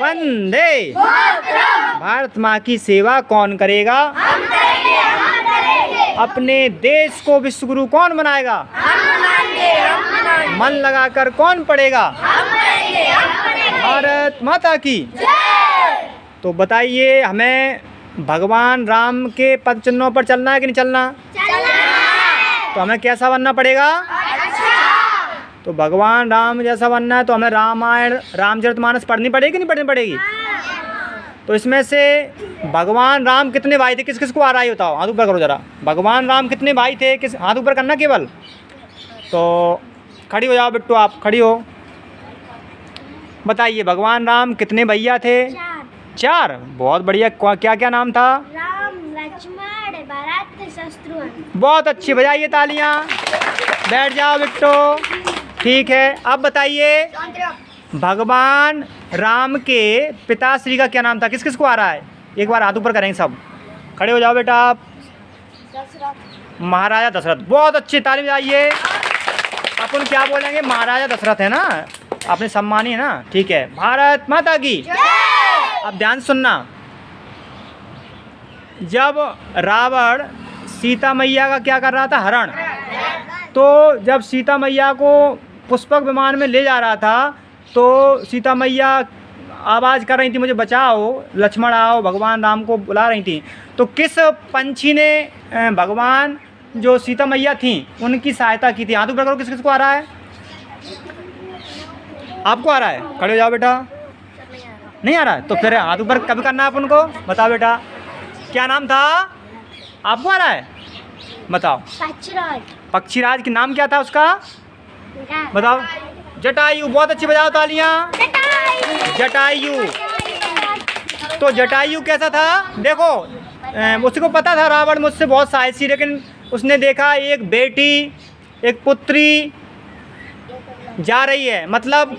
वंदे भारत माँ की सेवा कौन करेगा? हम करेंगे, हम करेंगे। अपने देश को विश्व गुरु कौन बनाएगा? हम बनाएंगे, हम बनाएंगे। मन लगाकर कौन पढ़ेगा? हम करेंगे, हम करेंगे। भारत माता की। जय। तो बताइए, हमें भगवान राम के पद चिन्हों पर चलना है कि नहीं चलना? चलना है। तो हमें कैसा बनना पड़ेगा? अच्छा। तो भगवान राम जैसा बनना है तो हमें रामायण रामचरितमानस पढ़नी पड़ेगी कि नहीं पढ़नी पड़ेगी? तो इसमें से भगवान राम कितने भाई थे? किस किस को आ रहा है बताओ, हाथ ऊपर करो जरा। भगवान राम कितने भाई थे? किस हाथ ऊपर करना केवल। तो खड़ी हो जाओ बिट्टू, आप खड़ी हो। बताइए भगवान राम कितने भैया थे? 4। बहुत बढ़िया। क्या क्या नाम था? राम, लक्ष्मण, भरत, शत्रुघ्न। बहुत अच्छी, बजाइए तालियां। बैठ जाओ बिट्टू। ठीक है, अब बताइए भगवान राम के पिताश्री का क्या नाम था? किस किस को आ रहा है? एक बार हाथ ऊपर करेंगे सब। खड़े हो जाओ बेटा आप। महाराजा दशरथ। बहुत अच्छी, ताली बजाइए। अपन क्या बोलेंगे? महाराजा दशरथ है ना, अपने सम्मानी है ना। ठीक है, भारत माता की। अब ध्यान सुनना, जब रावण सीता मैया का क्या कर रहा था? हरण। तो जब सीता मैया को पुष्पक विमान में ले जा रहा था तो सीता मैया आवाज़ कर रही थी, मुझे बचाओ, लक्ष्मण आओ, भगवान राम को बुला रही थी। तो किस पंछी ने भगवान जो सीता मैया थी उनकी सहायता की थी? हाथ ऊपर करो। किस किस को आ रहा है? आपको आ रहा है? खड़े हो जाओ बेटा। नहीं आ रहा है तो फिर हाथ ऊपर कभी करना है अपन को। बताओ बेटा, क्या नाम था? आपको आ रहा है? बताओ। पक्षीराज के नाम क्या था उसका? बताओ। जटायु। बहुत अच्छी, बजाओ तालियां। जटायु। तो जटायु कैसा था? देखो, उसको पता था रावण मुझसे बहुत साहसी, लेकिन उसने देखा एक बेटी, एक पुत्री जा रही है, मतलब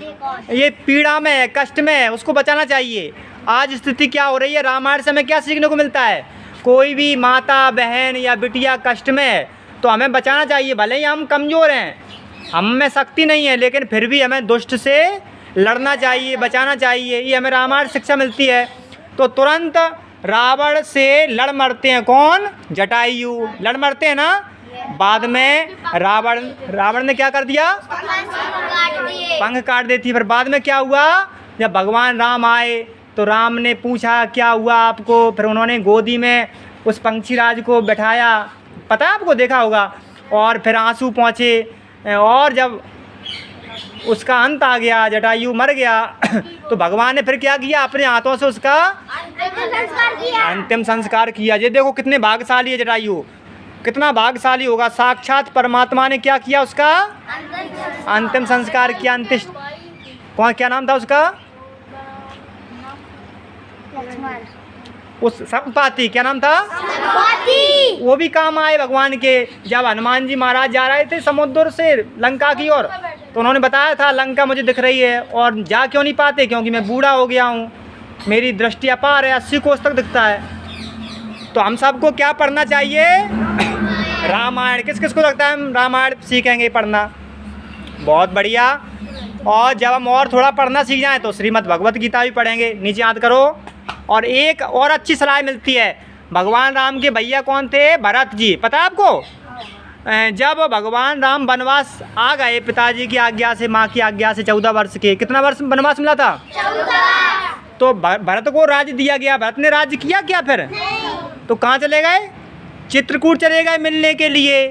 ये पीड़ा में है, कष्ट में है, उसको बचाना चाहिए। आज स्थिति क्या हो रही है? रामायण से हमें क्या सीखने को मिलता है? कोई भी माता, बहन या बिटिया कष्ट में है तो हमें बचाना चाहिए। भले ही हम कमज़ोर हैं, हम में शक्ति नहीं है, लेकिन फिर भी हमें दुष्ट से लड़ना चाहिए, बचाना चाहिए। ये हमें रामायण शिक्षा मिलती है। तो तुरंत रावण से लड़ मरते हैं कौन? जटायु। लड़ मरते हैं ना। बाद में रावण ने क्या कर दिया? पंख काट देती। फिर बाद में क्या हुआ? जब भगवान राम आए तो राम ने पूछा क्या हुआ आपको? फिर उन्होंने गोदी में उस पंक्षीराज को बैठाया, पता है आपको, देखा होगा। और फिर आंसू पहुँचे, और जब उसका अंत आ गया, जटायु मर गया तो भगवान ने फिर क्या किया? अपने हाथों से उसका अंतिम संस्कार किया। ये देखो कितने भाग्यशाली है जटायु, कितना भाग्यशाली होगा। साक्षात परमात्मा ने क्या किया? उसका अंतिम संस्कार किया। अंत्येष्टि। कौन, क्या नाम था उसका? उस संपाति। क्या नाम था? वो भी काम आए भगवान के। जब हनुमान जी महाराज जा रहे थे समुद्र से लंका की ओर, तो उन्होंने बताया था लंका मुझे दिख रही है, और जा क्यों नहीं पाते? क्योंकि मैं बूढ़ा हो गया हूँ, मेरी दृष्टि अपार है, 80 कोस तक दिखता है। तो हम सबको क्या पढ़ना चाहिए? रामायण। किस किस को लगता है हम रामायण सीखेंगे पढ़ना? बहुत बढ़िया। और जब हम और थोड़ा पढ़ना सीख जाएं तो श्रीमद् भगवत गीता भी पढ़ेंगे। नीचे याद करो। और एक और अच्छी सलाह मिलती है, भगवान राम के भैया कौन थे? भरत जी। पता है आपको? जब भगवान राम वनवास आ गए पिताजी की आज्ञा से, माँ की आज्ञा से, 14 वर्ष के, कितना वर्ष वनवास मिला था? 14। तो भरत को राज्य दिया गया। भरत ने राज्य किया क्या फिर? तो कहाँ चले गए? चित्रकूट चले गए मिलने के लिए।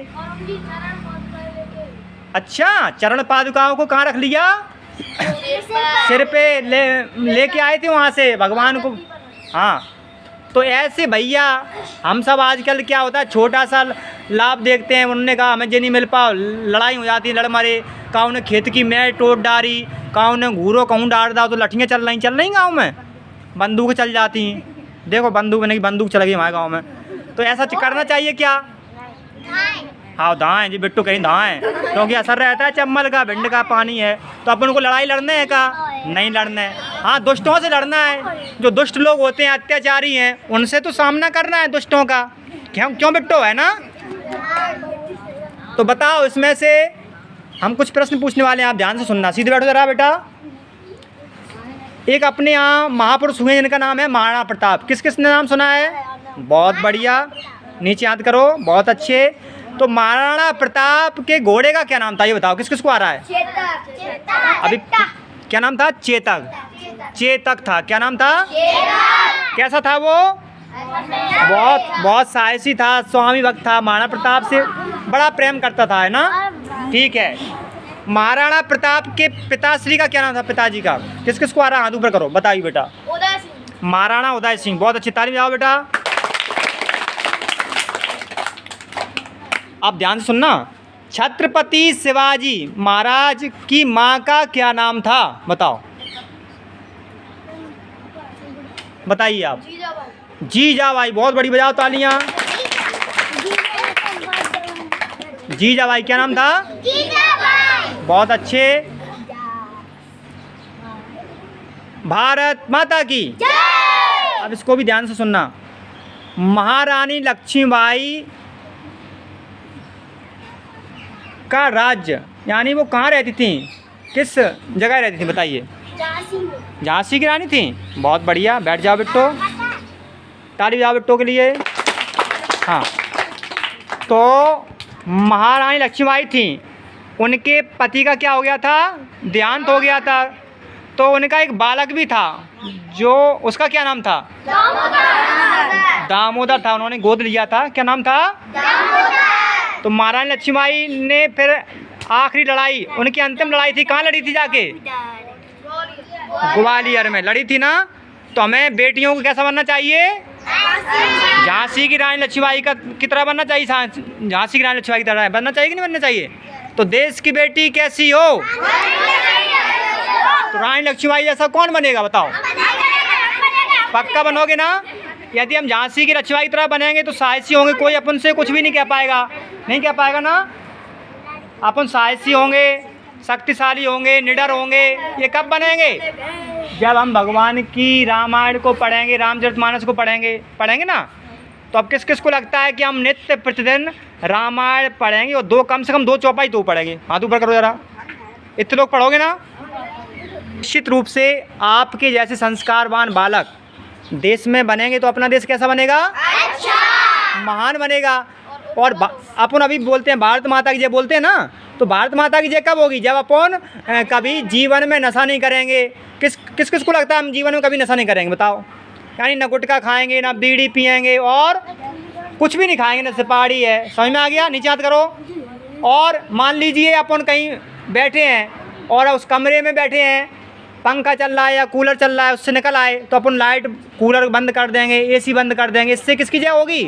अच्छा, चरण पादुकाओं को कहाँ रख लिया? सिर पे लेके आए थे वहाँ से भगवान को। हाँ, तो ऐसे भैया हम सब आजकल क्या होता है, छोटा सा लाभ देखते हैं। उन्होंने कहा हमें जे नहीं मिल पाओ, लड़ाई हो जाती है, लड़ मरे। कहा उन्हें खेत की मैल टोट डारी, कहा उन्हें घूरो कहूँ डाल दाओ, तो लठियाँ चल रही गाँव में, बंदूक चल जाती हैं। देखो बंदूक नहीं, बंदूक चल गई हमारे गाँव में। तो ऐसा करना चाहिए क्या? हाँ, दाएँ जी बिट्टू, कहीं दाएँ, क्योंकि असर रहता है चम्मल का, भिंड का पानी है। तो अपन को लड़ाई लड़ने है का? नहीं लड़ना है। हाँ, दुष्टों से लड़ना है। जो दुष्ट लोग होते हैं, अत्याचारी हैं, उनसे तो सामना करना है दुष्टों का। क्यों बिट्टू, है ना? तो बताओ, इसमें से हम कुछ प्रश्न पूछने वाले हैं, आप ध्यान से सुनना। सीधे बैठो जरा बेटा। एक अपने यहाँ महापुरुष हुए जिनका नाम है महाराणा प्रताप। किस किस ने नाम सुना है? बहुत बढ़िया, नीचे याद करो, बहुत अच्छे। तो महाराणा प्रताप के घोड़े का क्या नाम था ये बताओ, किस किस को आ रहा है? अभी क्या नाम था? चेतक। चेतक था। क्या नाम था? कैसा था वो? बहुत साहसी था, स्वामी भक्त था, महाराणा प्रताप से बड़ा प्रेम करता था, है ना? ठीक है। महाराणा प्रताप के पिताश्री का क्या नाम था? पिताजी का किस किस को आ रहा है? हाथ ऊपर करो, बताइए बेटा। महाराणा उदय सिंह। बहुत अच्छी, ताली बजाओ बेटा। अब ध्यान से सुनना। छत्रपति शिवाजी महाराज की माँ का क्या नाम था? बताओ, बताइए आप। जीजाबाई। बहुत बड़ी, बजाओ तालियां। जीजाबाई। क्या नाम था? बहुत अच्छे। भारत माता की। अब इसको भी ध्यान से सुनना। महारानी लक्ष्मीबाई का राज्य यानी वो कहाँ रहती थी, किस जगह रहती थी बताइए? झांसी की रानी थी। बहुत बढ़िया, बैठ जाओ बिट्टो, ताली बजाओ बिट्टो के लिए। हाँ, तो महारानी लक्ष्मीबाई थी, उनके पति का क्या हो गया था? देहांत हो गया था। तो उनका एक बालक भी था, जो उसका क्या नाम था? दामोदर था। उन्होंने गोद लिया था। क्या नाम था? तो महारानी लक्ष्मीबाई ने फिर आखिरी लड़ाई, उनकी अंतिम लड़ाई थी, कहाँ लड़ी थी? जाके ग्वालियर में लड़ी थी ना। तो हमें बेटियों को कैसा बनना चाहिए? झांसी की रानी लक्ष्मीबाई की तरह बनना चाहिए। झांसी की रानी लक्ष्मीबाई की तरह बनना चाहिए कि नहीं बनना चाहिए? तो देश की बेटी कैसी हो? तो रानी लक्ष्मीबाई जैसा कौन बनेगा बताओ? पक्का बनोगे ना? यदि हम झांसी की लक्ष्मीबाई की तरह बनेंगे तो साहसी होंगे, कोई अपन से कुछ भी नहीं कह पाएगा। नहीं कह पाएगा ना? अपन साहसी होंगे, शक्तिशाली होंगे, निडर होंगे। ये कब बनेंगे? जब हम भगवान की रामायण को पढ़ेंगे, रामचरितमानस को पढ़ेंगे ना। तो अब किस किस को लगता है कि हम नित्य प्रतिदिन रामायण पढ़ेंगे और कम से कम 2 चौपाई तो पढ़ेंगे? हाथ ऊपर करो जरा। इतने लोग पढ़ोगे ना? निश्चित रूप से आपके जैसे संस्कारवान बालक देश में बनेंगे तो अपना देश कैसा बनेगा? अच्छा, महान बनेगा। और अपन अभी बोलते हैं भारत माता की जय बोलते हैं ना, तो भारत माता की जय कब होगी? जब अपन कभी जीवन में नशा नहीं करेंगे। किस किस को लगता है हम जीवन में कभी नशा नहीं करेंगे बताओ? यानी ना गुटखा खाएंगे, ना बीड़ी पिएंगे, और कुछ भी नहीं खाएंगे, ना सुपारी है। समझ में आ गया? नीचे हाथ करो। और मान लीजिए अपन कहीं बैठे हैं और उस कमरे में बैठे हैं, पंखा चल रहा है या कूलर चल रहा है, उससे निकल आए तो अपन लाइट कूलर बंद कर देंगे, एसी बंद कर देंगे। इससे किसकी जय होगी?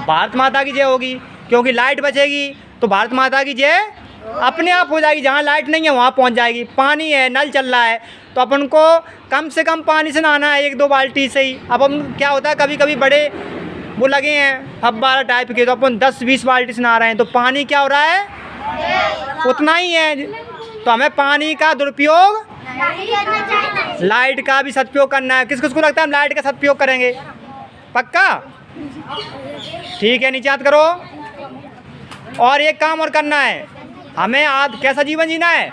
भारत माता की जय होगी। क्योंकि लाइट बचेगी तो भारत माता की जय अपने आप हो जाएगी। जहाँ लाइट नहीं है वहाँ पहुँच जाएगी। पानी है, नल चल रहा है, तो अपन को कम से कम पानी से नहाना है, 1-2 बाल्टी से ही। अब हम क्या होता है, कभी कभी बड़े वो लगे हैं फव्वारा टाइप के, तो अपन 10-20 बाल्टी से नहा रहे हैं, तो पानी क्या हो रहा है? उतना ही है। तो हमें पानी का दुरुपयोग, लाइट का भी सदुपयोग करना है। किस किस को लगता है हम लाइट का सदुपयोग करेंगे? पक्का? ठीक है, नीचे हाथ करो। और एक काम और करना है, हमें कैसा जीवन जीना है?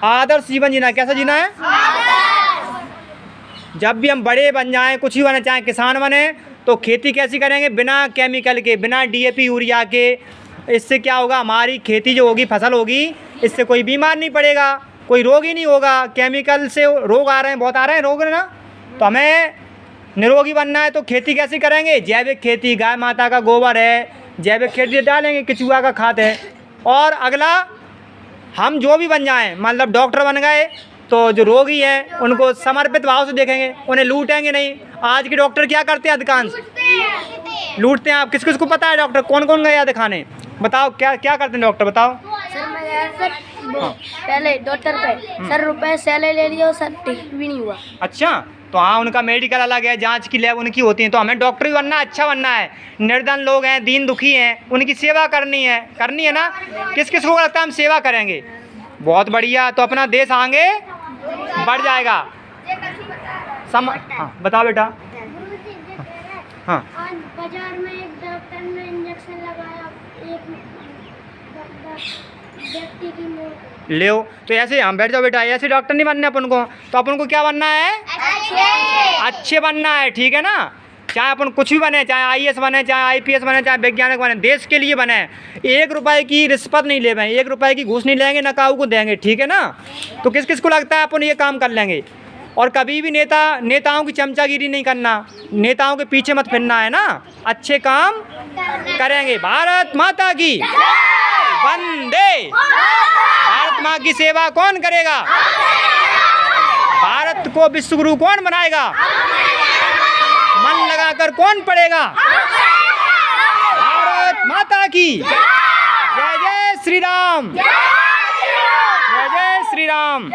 आदर्श जीवन जीना है। कैसा जीना है? जब भी हम बड़े बन जाएं, कुछ भी बने, चाहे किसान बने, तो खेती कैसी करेंगे? बिना केमिकल के, बिना DAP यूरिया के। इससे क्या होगा? हमारी खेती जो होगी, फसल होगी, इससे कोई बीमार नहीं पड़ेगा, कोई रोग ही नहीं होगा। केमिकल से रोग आ रहे हैं, बहुत आ रहे हैं रोग ना। तो हमें निरोगी बनना है तो खेती कैसी करेंगे? जैविक खेती, गाय माता का गोबर है, जैविक खेती डालेंगे, केचुआ का खाद है। और अगला, हम जो भी बन जाएं, मतलब डॉक्टर बन गए तो जो रोगी हैं उनको समर्पित भाव से देखेंगे, उन्हें लूटेंगे नहीं। आज के डॉक्टर क्या करते हैं? अधिकांश लूटते हैं। आप किस किस को पता है डॉक्टर कौन कौन गया दिखाने? बताओ क्या क्या करते हैं डॉक्टर? बताओ। सर मैं गया सर पहले डॉक्टर पे, सर रुपए सैलरी ले लिया, सर ठीक भी नहीं हुआ। अच्छा, तो हाँ, उनका मेडिकल अलग है, जांच की लैब उनकी होती है। तो हमें डॉक्टर भी बनना, अच्छा बनना है। निर्धन लोग हैं, दीन दुखी हैं, उनकी सेवा करनी है ना। किस किस को लगता है हम सेवा करेंगे? बहुत बढ़िया। तो अपना देश आगे बढ़ जाएगा। हाँ बताओ बेटा। हाँ, बाजार में एक डॉक्टर ने इंजेक्शन लगाया, एक व्यक्ति की मौत ले तो ऐसे हम बैठ जाओ बेटा, ऐसे डॉक्टर नहीं बनना अपन को, तो अपन को क्या बनना है? अच्छे बनना है, ठीक है ना। चाहे अपन कुछ भी बने, चाहे IAS बने, चाहे IPS बने, चाहे वैज्ञानिक बने, देश के लिए बने। 1 रुपए की रिश्वत नहीं ले पाए, 1 रुपए की घूस नहीं लेंगे, ना काऊ को देंगे, ठीक है ना। तो किस किस को लगता है अपन ये काम कर लेंगे। और कभी भी नेताओं की चमचागिरी नहीं करना, नेताओं के पीछे मत फिरना, है ना। अच्छे काम करेंगे। भारत माता की वंदे। भारत माँ की सेवा कौन करेगा? भारत को विश्व गुरु कौन बनाएगा? मन लगाकर कौन पढ़ेगा? भारत माता की जय जय श्री राम, जय जय श्री राम।